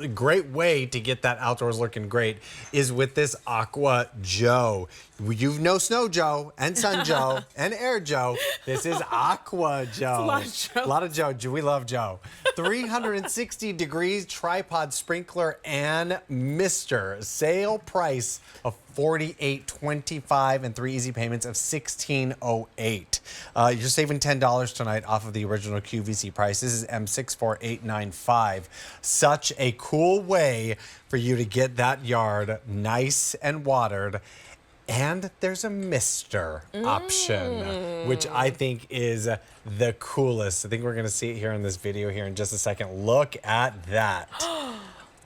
great way to get that outdoors looking great is with this Aqua Joe. You know Snow Joe and Sun Joe and Air Joe. This is Aqua Joe. It's a lot of Joe. A lot of Joe. We love Joe. 360 degrees tripod sprinkler and mister. Sale price of $48.25 and 3 easy payments of $16.08. You're saving $10 tonight off of the original QVC price. This is M64895. Such a cool way for you to get that yard nice and watered. And there's a mister option, which I think is the coolest. I think we're going to see it here in this video here in just a second. Look at that.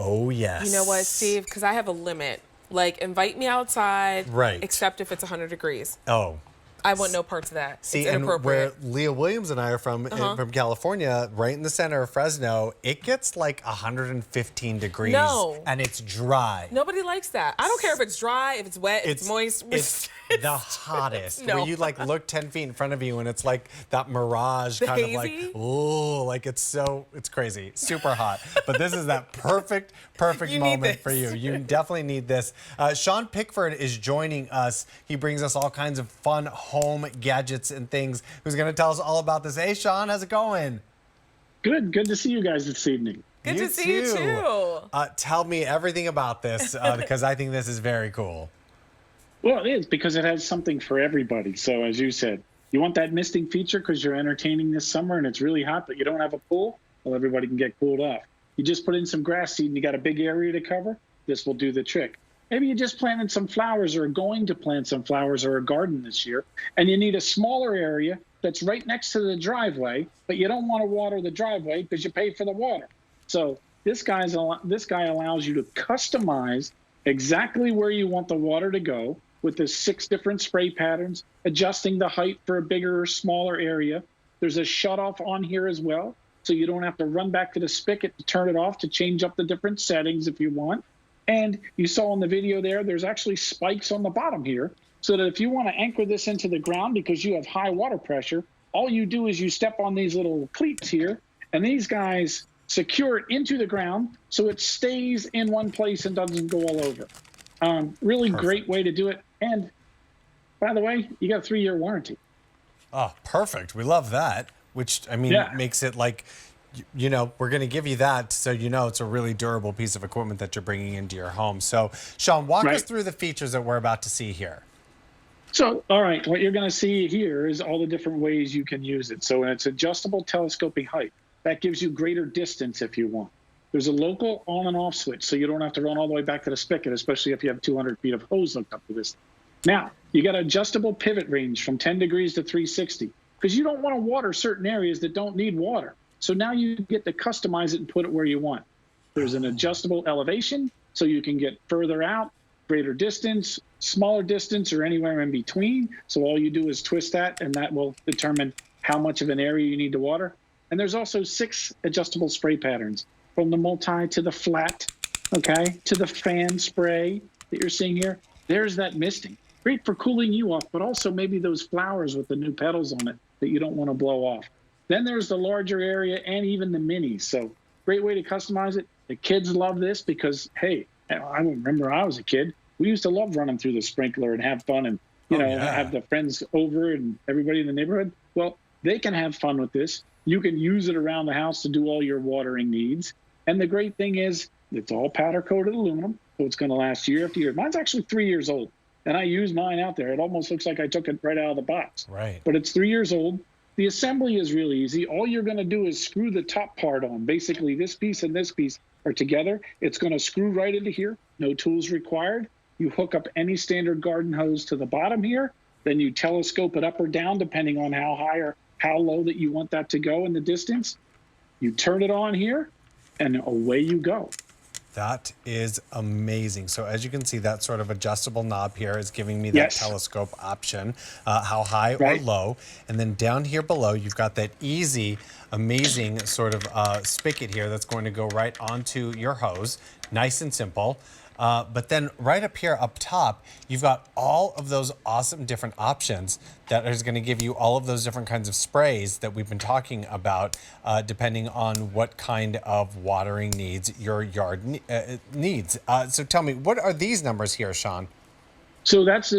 Oh, yes. You know what, Steve? Because I have a limit. Like, invite me outside, right? Except if it's 100 degrees. Oh. I want no parts of that. See, it's and inappropriate. where Leah Williams and I are from California, right in the center of Fresno, it gets like 115 degrees. No. And it's dry. Nobody likes that. I don't care if it's dry, if it's wet, if it's moist. It's the hottest. No. Where you like look 10 feet in front of you and it's like that mirage The kind hazy? of like, ooh, like it's crazy. Super hot. But this is that perfect moment for you. You definitely need this. Sean Pickford is joining us. He brings us all kinds of fun home gadgets and things. Who's going to tell us all about this? Hey, Sean, how's it going? Good to see you guys this evening. Good to see you too. Tell me everything about this because I think this is very cool. Well, it is because it has something for everybody. So as you said, you want that misting feature because you're entertaining this summer and it's really hot, but you don't have a pool. Well, everybody can get cooled off. You just put in some grass seed and you got a big area to cover. This will do the trick. Maybe you just planted some flowers or are going to plant some flowers or a garden this year, and you need a smaller area that's right next to the driveway, but you don't want to water the driveway because you pay for the water. So this guy allows you to customize exactly where you want the water to go with the 6 different spray patterns, adjusting the height for a bigger or smaller area. There's a shutoff on here as well, so you don't have to run back to the spigot to turn it off to change up the different settings if you want. And you saw in the video there's actually spikes on the bottom here, so that if you want to anchor this into the ground because you have high water pressure, all you do is you step on these little cleats here, and these guys secure it into the ground so it stays in one place and doesn't go all over. Really great way to do it. And by the way, you got a 3-year warranty. Oh, perfect. We love that, which, I mean, makes it like, you know, we're going to give you that so you know it's a really durable piece of equipment that you're bringing into your home. So, Sean, walk us through the features that we're about to see here. So, all right, what you're going to see here is all the different ways you can use it. So it's adjustable telescoping height. That gives you greater distance if you want. There's a local on and off switch, so you don't have to run all the way back to the spigot, especially if you have 200 feet of hose hooked up to this. Now, you got adjustable pivot range from 10 degrees to 360, because you don't want to water certain areas that don't need water. So now you get to customize it and put it where you want. There's an adjustable elevation, so you can get further out, greater distance, smaller distance, or anywhere in between. So all you do is twist that, and that will determine how much of an area you need to water. And there's also 6 adjustable spray patterns, from the multi to the flat, okay, to the fan spray that you're seeing here. There's that misting. Great for cooling you off, but also maybe those flowers with the new petals on it that you don't want to blow off. Then there's the larger area and even the minis. So great way to customize it. The kids love this because, hey, I remember I was a kid. We used to love running through the sprinkler and have fun and, you know, have the friends over and everybody in the neighborhood. Well, they can have fun with this. You can use it around the house to do all your watering needs. And the great thing is it's all powder-coated aluminum, so it's going to last year after year. Mine's actually 3 years old, and I use mine out there. It almost looks like I took it right out of the box. Right. But it's 3 years old. The assembly is really easy. All you're going to do is screw the top part on. Basically, this piece and this piece are together. It's going to screw right into here. No tools required. You hook up any standard garden hose to the bottom here. Then you telescope it up or down, depending on how high or how low that you want that to go in the distance. You turn it on here, and away you go. That is amazing. So as you can see, that sort of adjustable knob here is giving me that telescope option, how high or low. And then down here below, you've got that easy, amazing sort of spigot here that's going to go right onto your hose. Nice and simple. But then right up here, up top, you've got all of those awesome different options that is going to give you all of those different kinds of sprays that we've been talking about, depending on what kind of watering needs your yard needs. So tell me, what are these numbers here, Sean? So that's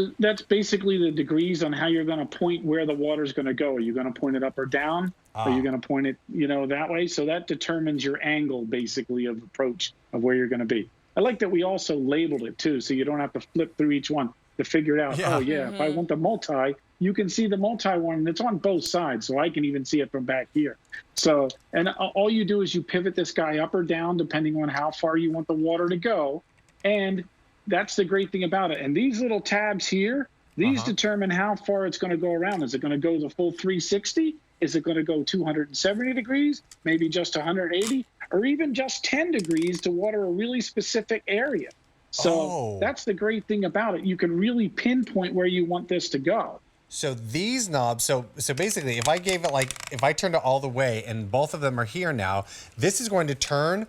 basically the degrees on how you're going to point where the water is going to go. Are you going to point it up or down? Are you going to point it, that way? So that determines your angle, basically, of approach of where you're going to be. I like that we also labeled it too, so you don't have to flip through each one to figure it out. Yeah. Oh yeah, if I want the multi, you can see the multi one that's on both sides, so I can even see it from back here. So, and all you do is you pivot this guy up or down depending on how far you want the water to go, and that's the great thing about it. And these little tabs here, these determine how far it's going to go around. Is it going to go the full 360? Is it going to go 270 degrees, maybe just 180, or even just 10 degrees to water a really specific area? So that's the great thing about it. You can really pinpoint where you want this to go. So these knobs, so basically, if I gave it if I turned it all the way and both of them are here now, this is going to turn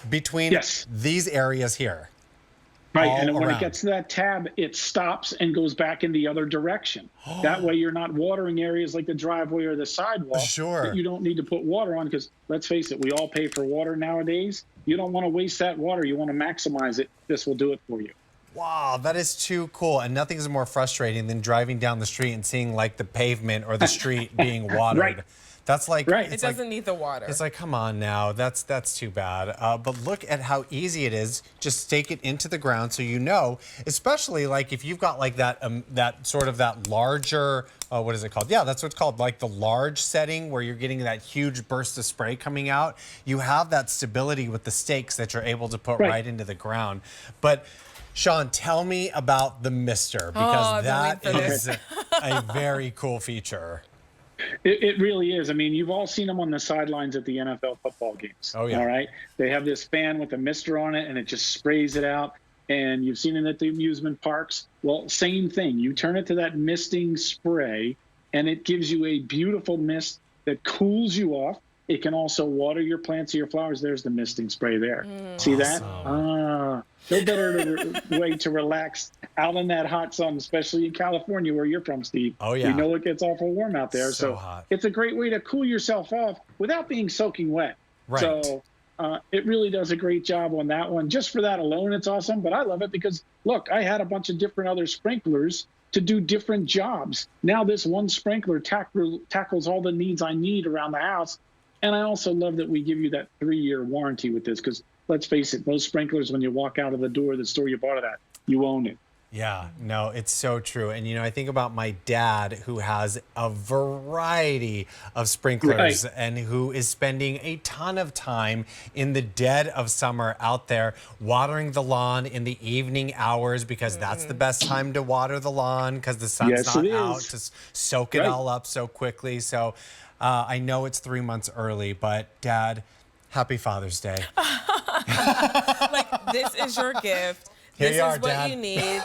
between these areas here. Right, and when it gets to that tab, it stops and goes back in the other direction. That way you're not watering areas like the driveway or the sidewalk that you don't need to put water on, because let's face it, we all pay for water nowadays. You don't want to waste that water. You want to maximize it. This will do it for you. Wow, that is too cool. And nothing is more frustrating than driving down the street and seeing the pavement or the street being watered. Right. That's it doesn't need the water. It's come on now. That's too bad. But look at how easy it is. Just stake it into the ground so especially if you've got that sort of that larger, what is it called? Yeah, that's what it's called. The large setting where you're getting that huge burst of spray coming out. You have that stability with the stakes that you're able to put right into the ground. But Sean, tell me about the mister, because that is a very cool feature. It really is. I mean, you've all seen them on the sidelines at the NFL football games. Oh, yeah. All right. They have this fan with a mister on it, and it just sprays it out. And you've seen it at the amusement parks. Well, same thing. You turn it to that misting spray, and it gives you a beautiful mist that cools you off. It can also water your plants or your flowers. There's the misting spray there. See that? No better way to relax out in that hot sun, especially in California where you're from, Steve. Oh, yeah. You know it gets awful warm out there. So hot. It's a great way to cool yourself off without being soaking wet. Right. So it really does a great job on that one. Just for that alone, it's awesome. But I love it because, look, I had a bunch of different other sprinklers to do different jobs. Now this one sprinkler tackles all the needs I need around the house. And I also love that we give you that 3-year warranty with this, because let's face it, most sprinklers, when you walk out of the door of the store you bought it at, you own it. Yeah, no, it's so true. And, I think about my dad, who has a variety of sprinklers and who is spending a ton of time in the dead of summer out there watering the lawn in the evening hours, because that's the best time to water the lawn, because the sun's not out to soak it all up so quickly. So I know it's 3 months early, but Dad, happy Father's Day. This is your gift. Here this you is are, what Dad. you need.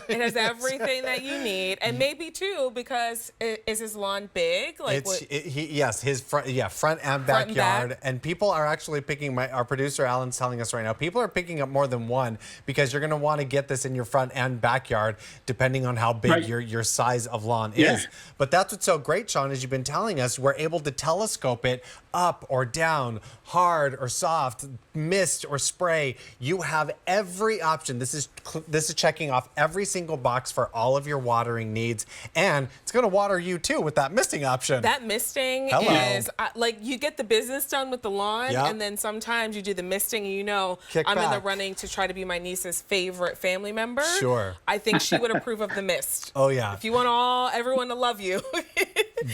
It has everything that you need, and maybe too, because is his lawn big? Yes, his front and backyard. And people are actually picking. Our producer Alan's telling us right now, people are picking up more than one, because you're going to want to get this in your front and backyard, depending on how big your size of lawn is. But that's what's so great, Sean, as you've been telling us, we're able to telescope it up or down, hard or soft, mist or spray. You have every option. This is checking off every single box for all of your watering needs, and it's going to water you too with that misting option. That misting is you get the business done with the lawn, and then sometimes you do the misting, and I'm in the running to try to be my niece's favorite family member. Sure. I think she would approve of the mist. Oh yeah. If you want everyone to love you,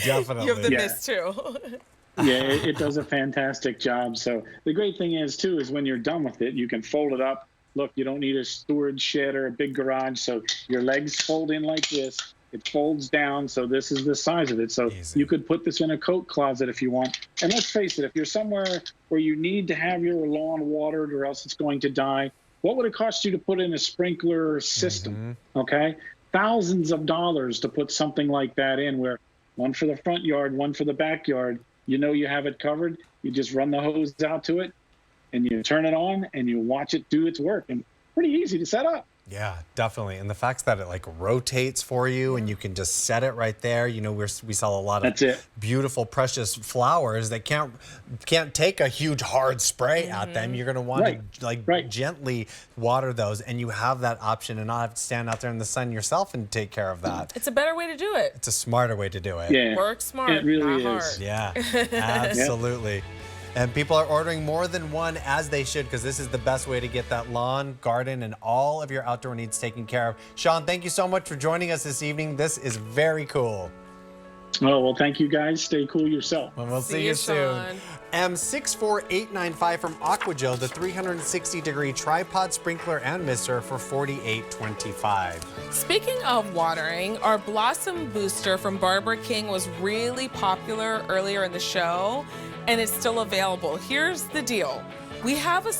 definitely. You have the mist too. Yeah, it does a fantastic job. So the great thing is when you're done with it, you can fold it up. Look, you don't need a storage shed or a big garage, so your legs fold in like this. It folds down, so this is the size of it. So you could put this in a coat closet if you want. And let's face it, if you're somewhere where you need to have your lawn watered or else it's going to die, what would it cost you to put in a sprinkler system? Okay? Thousands of dollars to put something like that in, where one for the front yard, one for the backyard. You have it covered. You just run the hose out to it, and you turn it on, and you watch it do its work. And pretty easy to set up. Yeah, definitely. And the fact that it like rotates for you and you can just set it right there. You know, we sell a lot of beautiful, precious flowers that can't take a huge hard spray at them. You're going to want to like gently water those, and you have that option and not have to stand out there in the sun yourself and take care of that. It's a better way to do it. It's a smarter way to do it. Yeah. Work smart, it really not is. hard. Yeah, absolutely. And people are ordering more than one, as they should, because this is the best way to get that lawn, garden, and all of your outdoor needs taken care of. Sean, thank you so much for joining us this evening. This is very cool. Oh, well, thank you guys. Stay cool yourself. And we'll see you soon. M64895 from Aqua Joe, the 360-degree tripod sprinkler and mister for $48.25. Speaking of watering, our Blossom Booster from Barbara King was really popular earlier in the show, and it's still available. Here's the deal. We have a